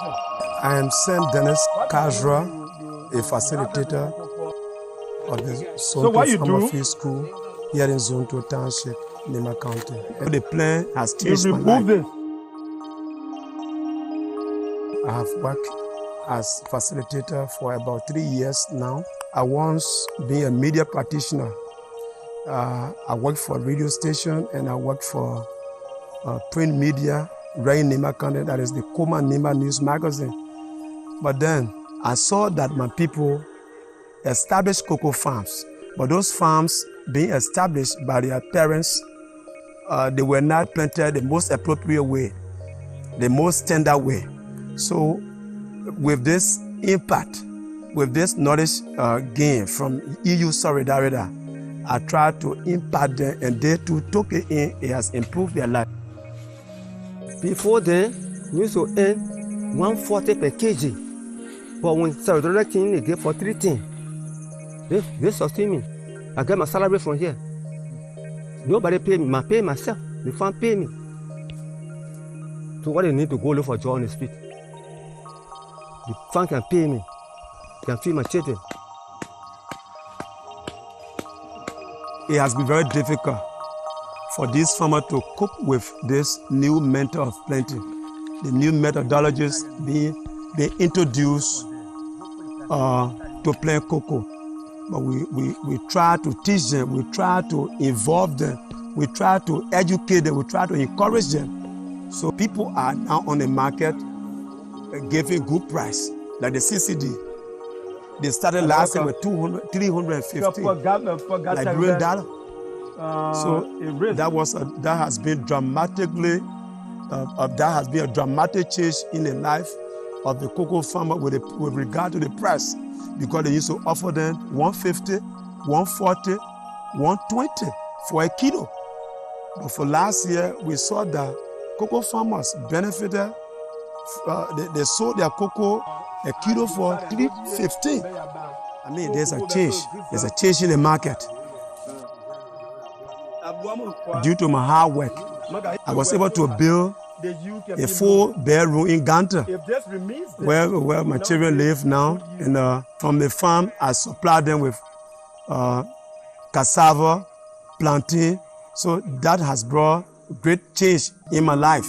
I am Saint Dennis Kajra, a facilitator of the Zonto Farmer Field School here in Zonto Township, Nema County. The plan has changed my life. I have worked as facilitator for about 3 years now. I once been a media practitioner. I worked for a radio station and I worked for print media right in Nema County, that is the Koma Nema News Magazine. But then I saw that my people established cocoa farms, but those farms being established by their parents, they were not planted the most appropriate way, the most tender way. So with this impact, with this knowledge gain from EU Solidarity, I tried to impact them and they too took it in. It has improved their life. Before then, we used to earn 140 per kg. But when Solidarity came, they gave for 3 things. They sustain me. I get my salary from here. Nobody pay me. I pay myself. The farm pay me. So what they need to go look for job on the street? The farm can pay me. Can feed my children. It has been very difficult for these farmers to cope with this new method of planting, the new methodologies being introduced to plant cocoa. But we try to teach them, we try to involve them, we try to educate them, we try to encourage them. So people are now on the market giving good price, like the CCD. They started last year with 200, 350, like $1. So that has been dramatically, that has been a dramatic change in the life of the cocoa farmer with regard to the price, because they used to offer them 150, 140, 120 for a kilo. But for last year, we saw that cocoa farmers benefited. They sold their cocoa a kilo for $3.15. I mean, there's a change. There's a change in the market. Due to my hard work, I was able to build a 4-bedroom in Ganta, where my children live now. And from the farm, I supply them with cassava, plantain. So that has brought great change in my life.